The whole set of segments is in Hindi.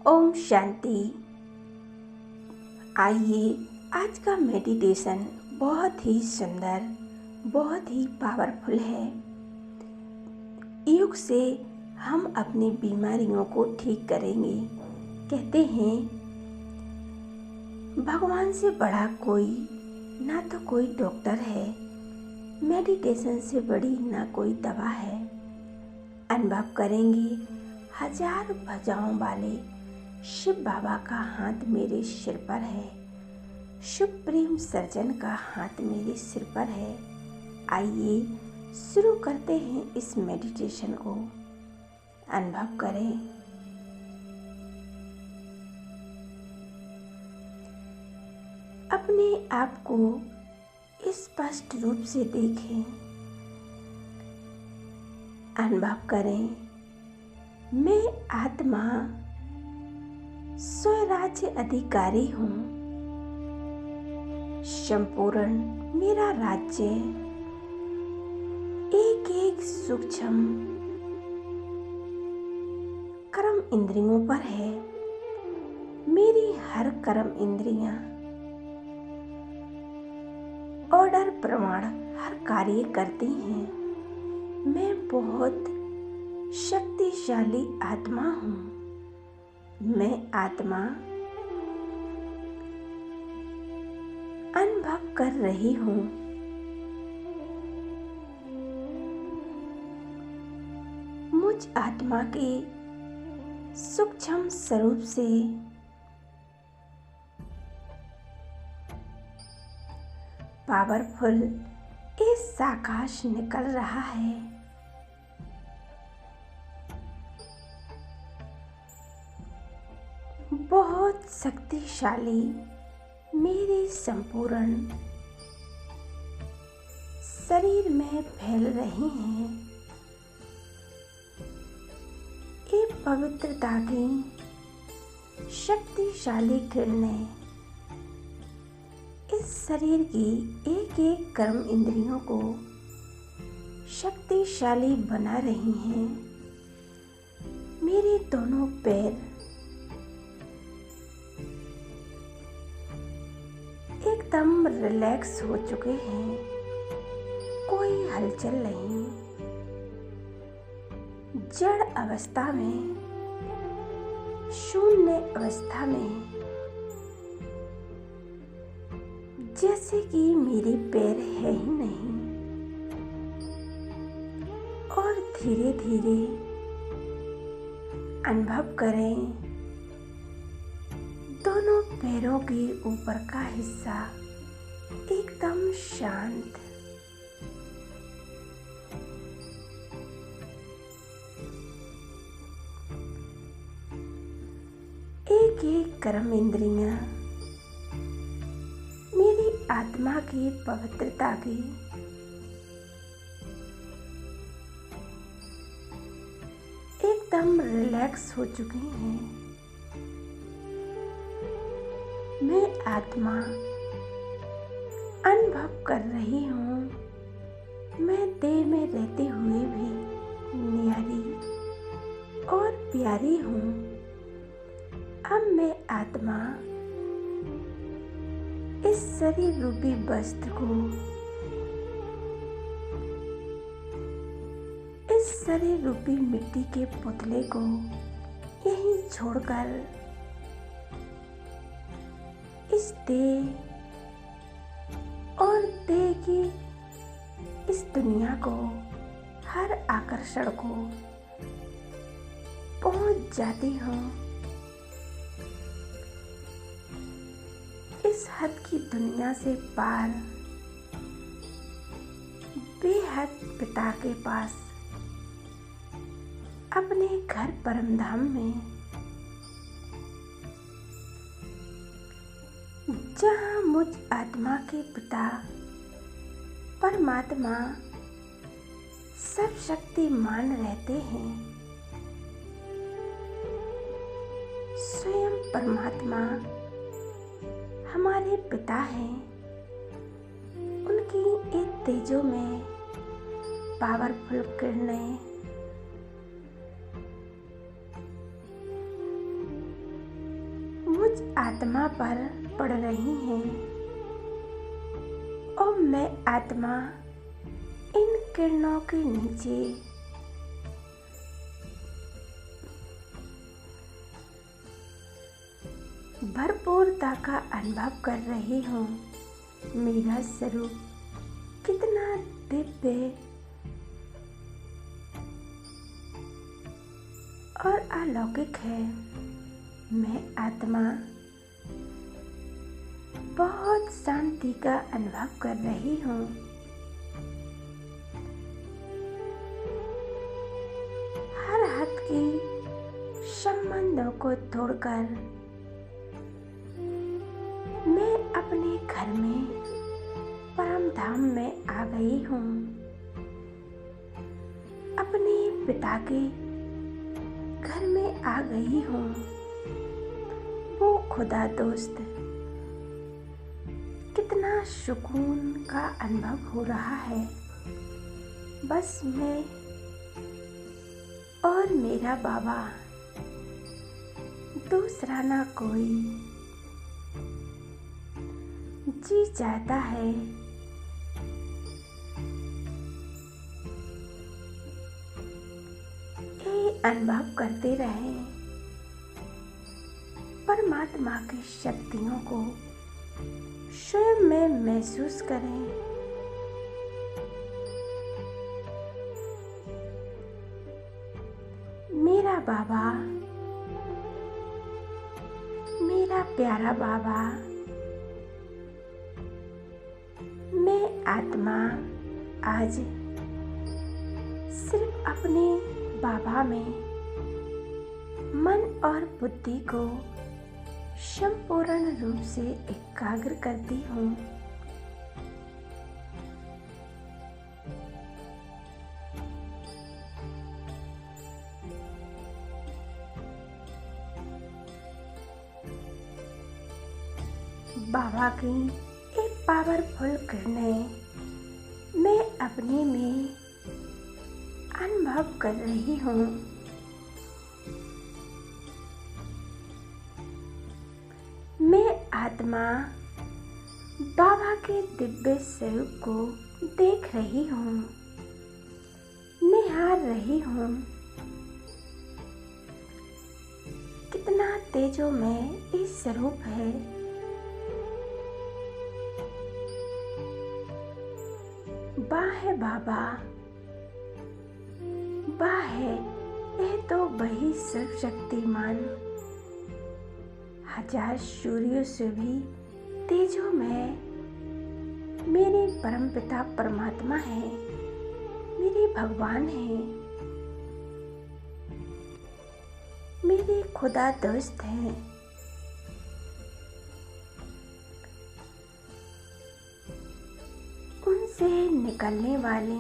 ओम शांति। आइए, आज का मेडिटेशन बहुत ही सुंदर, बहुत ही पावरफुल है। योग से हम अपनी बीमारियों को ठीक करेंगे। कहते हैं भगवान से बड़ा कोई ना तो कोई डॉक्टर है, मेडिटेशन से बड़ी ना कोई दवा है। अनुभव करेंगे हजार भुजाओं वाले शिव बाबा का हाथ मेरे सिर पर है, सुप्रीम सर्जन का हाथ मेरे सिर पर है। आइए शुरू करते हैं इस मेडिटेशन को। अनुभव करें। अपने आप को स्पष्ट रूप से देखें। अनुभव करें, मैं आत्मा स्वराज्य अधिकारी हूँ। संपूर्ण मेरा राज्य एक एक सूक्ष्म कर्म इंद्रियों पर है। मेरी हर कर्म इंद्रियां ऑर्डर प्रमाण हर कार्य करती हैं। मैं बहुत शक्तिशाली आत्मा हूँ। मैं आत्मा अनुभव कर रही हूँ। मुझ आत्मा के सूक्ष्म स्वरूप से पावरफुल इस आकाश निकल रहा है। बहुत शक्तिशाली मेरे संपूर्ण शरीर में फैल रही हैं। ये पवित्रता की शक्तिशाली किरणें इस शरीर की एक एक कर्म इंद्रियों को शक्तिशाली बना रही हैं। मेरे दोनों पैर एकदम रिलैक्स हो चुके हैं। कोई हलचल नहीं। जड़ अवस्था में, शून्य अवस्था में, जैसे कि मेरे पैर है ही नहीं। और धीरे धीरे अनुभव करें, दोनों पैरों के ऊपर का हिस्सा एकदम शांत। एक एक कर्म इंद्रियां मेरी आत्मा की पवित्रता की एकदम रिलैक्स हो चुकी हैं। मैं आत्मा अनुभव कर रही हूँ। मैं देह में रहते हुए भी न्यारी और प्यारी हूँ। अब मैं आत्मा इस शरीर रूपी वस्त्र को, इस शरीर रूपी मिट्टी के पुतले को यहीं छोड़कर इस देह और देह की इस दुनिया को, हर आकर्षण को पहुंच जाती हूँ। इस हद की दुनिया से पार बेहद पिता के पास, अपने घर परमधाम में, जहाँ मुझ आत्मा के पिता परमात्मा सब शक्तिमान रहते हैं। स्वयं परमात्मा हमारे पिता हैं। उनकी एक तेजों में पावरफुल किरणें मुझ आत्मा पर पड़ रही हैं और मैं आत्मा इन किरणों के नीचे भरपूरता का अनुभव कर रही हूँ। मेरा स्वरूप कितना दिव्य और अलौकिक है। मैं आत्मा बहुत शांति का अनुभव कर रही हूँ। हर हद की संबंधों को तोड़कर मैं अपने घर में परम धाम में आ गई हूँ। अपने पिता के घर में आ गई हूँ। वो खुदा दोस्त, कितना सुकून का अनुभव हो रहा है। बस मैं और मेरा बाबा, दूसरा ना कोई। जी चाहता है ये अनुभव करते रहें, परमात्मा की शक्तियों को स्वयं में महसूस करें। मेरा बाबा, मेरा प्यारा बाबा, मैं आत्मा आज सिर्फ अपने बाबा में मन और बुद्धि को संपूर्ण रूप से एकाग्र करती हूँ। बाबा की एक पावरफुल किरणें मैं अपने में अनुभव कर रही हूँ। मैं आत्मा बाबा के दिव्य स्वरूप को देख रही हूँ, निहार रही हूँ। कितना तेजोमय इस स्वरूप है। वाह है बाबा, वाह है, यह तो वही सर्वशक्तिमान, हजार सूर्यों से भी तेजोमय मेरे परमपिता परमात्मा है, मेरे भगवान है, मेरे खुदा दोस्त हैं। उनसे निकलने वाली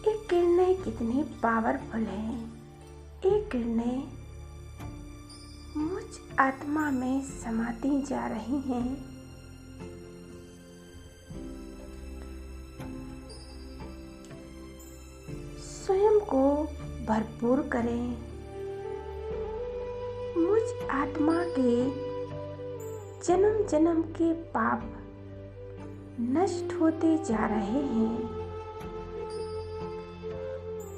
ये किरणें कितनी पावरफुल है। ये किरणें मुझ आत्मा में समाती जा रही हैं। स्वयं को भरपूर करें। मुझ आत्मा के जन्म जन्म के पाप नष्ट होते जा रहे हैं।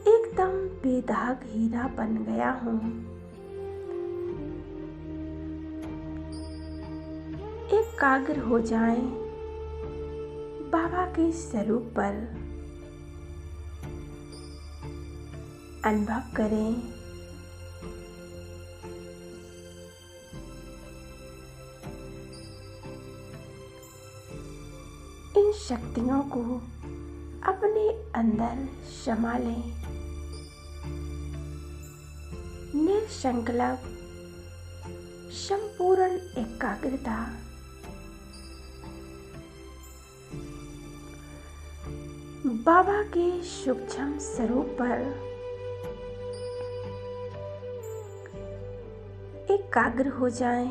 एकदम बेदाग हीरा बन गया हूँ। एकाग्र हो जाएं बाबा के स्वरूप पर। अनुभव करें इन शक्तियों को अपने अंदर समा लें। निसंकल्प संपूर्ण एकाग्रता। बाबा के सूक्ष्म स्वरूप पर एकाग्र हो जाएं।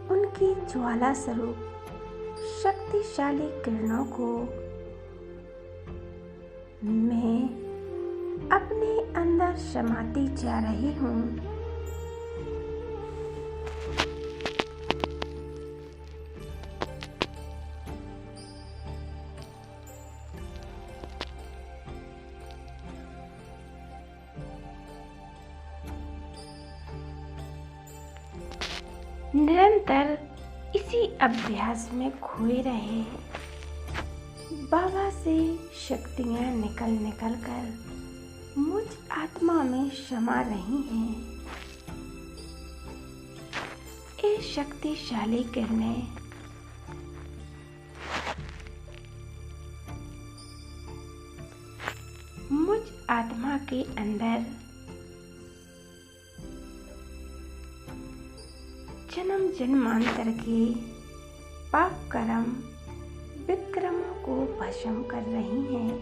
उनकी ज्वाला स्वरूप शक्तिशाली किरणों को मैं अपने अंदर समाती जा रही हूँ। निरंतर इसी अभ्यास में खोए रहे। बाबा से शक्तियाँ निकल निकल कर मुझ आत्मा में समा रही हैं। ये शक्तिशाली किरणें मुझ आत्मा के अंदर जन्म जन्मांतर के पाप कर्म विक्रमों को भस्म कर रही हैं।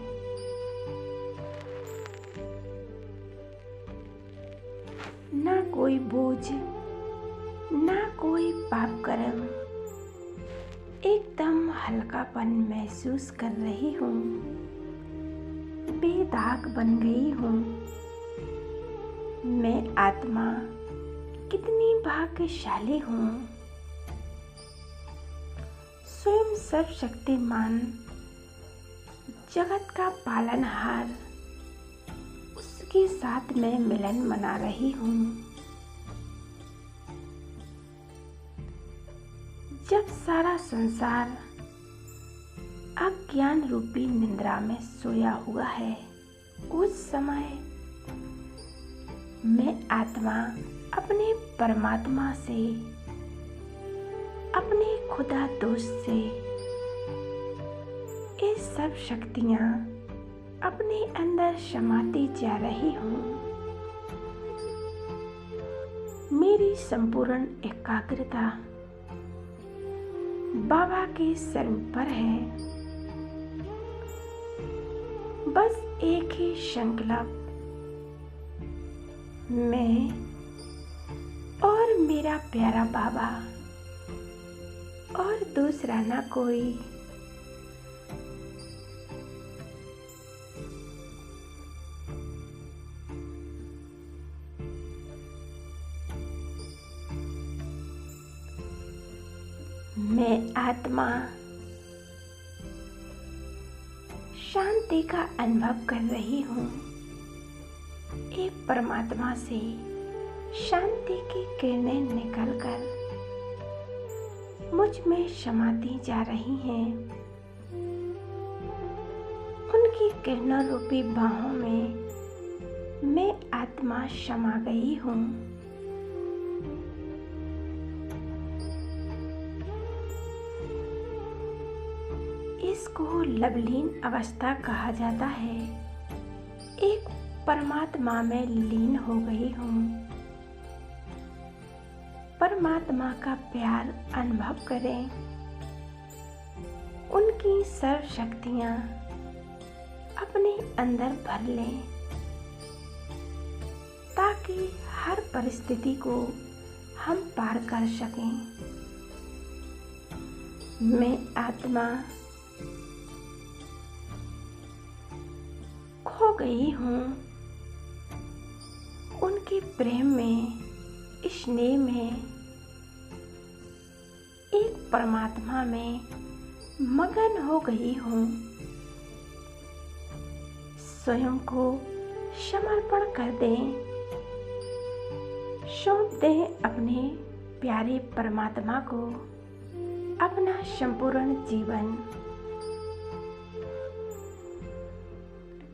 ना कोई बोझ, ना कोई पाप कर्म, एकदम हल्कापन महसूस कर रही हूँ। बेदाग बन गई हूँ। मैं आत्मा कितनी भाग्यशाली हूँ। स्वयं सर्वशक्तिमान जगत का पालनहार, उसके साथ मैं मिलन मना रही हूँ। जब सारा संसार अज्ञान रूपी निद्रा में सोया हुआ है, उस समय मैं आत्मा अपने परमात्मा से, अपने खुदा दोस्त से ये सब शक्तियाँ अपने अंदर समाती जा रही हूँ। मेरी संपूर्ण एकाग्रता बाबा के स्वरूप पर है। बस एक ही संकल्प, मैं और मेरा प्यारा बाबा, और दूसरा ना कोई। मैं आत्मा शांति का अनुभव कर रही हूँ। एक परमात्मा से शांति की किरणें निकलकर मुझ में समाती जा रही हैं। उनकी किरणों रूपी बाहों में मैं आत्मा समा गई हूँ। इसको लवलीन अवस्था कहा जाता है। एक परमात्मा में लीन हो गई हूँ। परमात्मा का प्यार अनुभव करें। उनकी सर्व शक्तियाँ अपने अंदर भर लें, ताकि हर परिस्थिति को हम पार कर सकें। मैं आत्मा खो गई हूँ। उनके प्रेम में, स्नेह में, एक परमात्मा में मगन हो गई हूँ। स्वयं को समर्पण कर दें, सौंप दें अपने प्यारे परमात्मा को अपना संपूर्ण जीवन।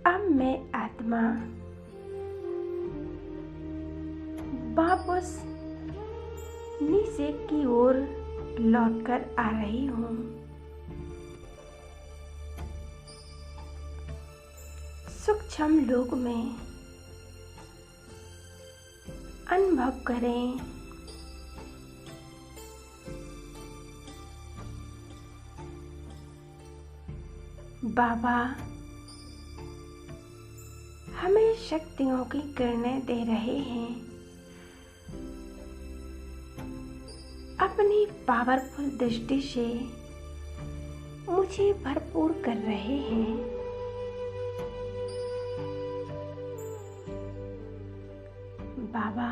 अब मैं आत्मा वापस नीचे की ओर लौटकर आ रही हूँ। सूक्ष्म लोक में अनुभव करें। बाबा हमें शक्तियों की किरणें दे रहे हैं। अपनी पावरफुल दृष्टि से मुझे भरपूर कर रहे हैं। बाबा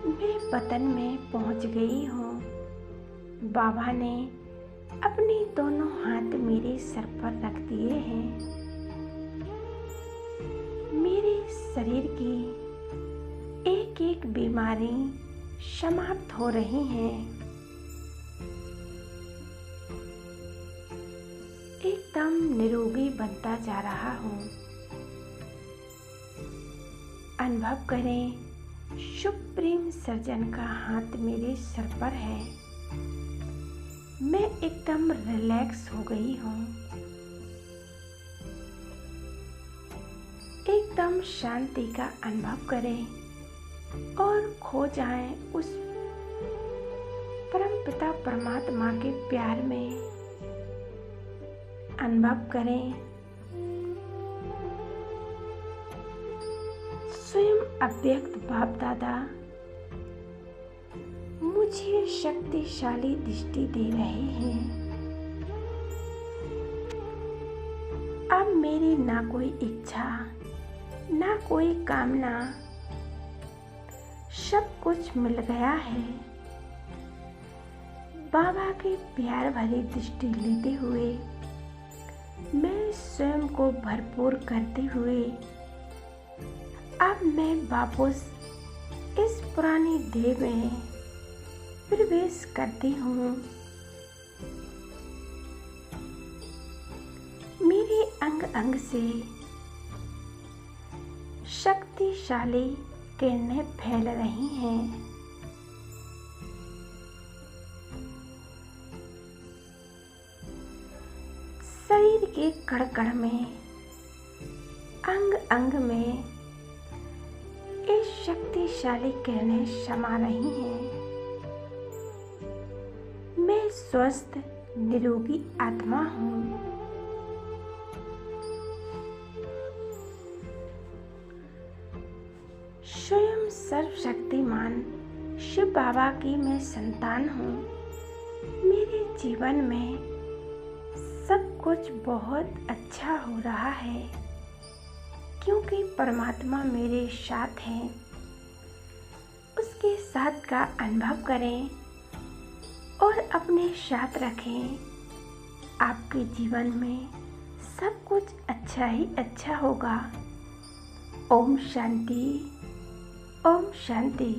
मैं पतन में पहुंच गई हूँ। बाबा ने अपने दोनों हाथ मेरे सर पर रख दिए हैं। मेरे शरीर की एक एक शारीरिक बीमारी समाप्त हो रही हैं। एकदम निरोगी बनता जा रहा हूँ। अनुभव करें, सुप्रीम सर्जन का हाथ मेरे सर पर है। मैं एकदम रिलैक्स हो गई हूँ। एकदम शांति का अनुभव करें और खो जाएं उस परमपिता परमात्मा के प्यार में। अनुभव करें, स्वयं अव्यक्त बाप दादा मुझे शक्तिशाली दृष्टि दे रहे हैं। अब मेरी ना कोई इच्छा, ना कोई कामना, सब कुछ मिल गया है। बाबा की प्यार भरी दृष्टि लेते हुए मैं स्वयं को भरपूर करते हुए अब मैं वापस इस पुरानी देह में प्रवेश करती हूँ। मेरे अंग अंग से शक्तिशाली किरणें फैल रही हैं। शरीर के कण कण में, अंग अंग में इस शक्तिशाली किरणें समा रही हैं। मैं स्वस्थ निरोगी आत्मा हूँ। स्वयं सर्वशक्तिमान शिव बाबा की मैं संतान हूँ। मेरे जीवन में सब कुछ बहुत अच्छा हो रहा है क्योंकि परमात्मा मेरे साथ हैं। उसके साथ का अनुभव करें और अपने साथ रखें। आपके जीवन में सब कुछ अच्छा ही अच्छा होगा। ओम शांति, ओम शांति।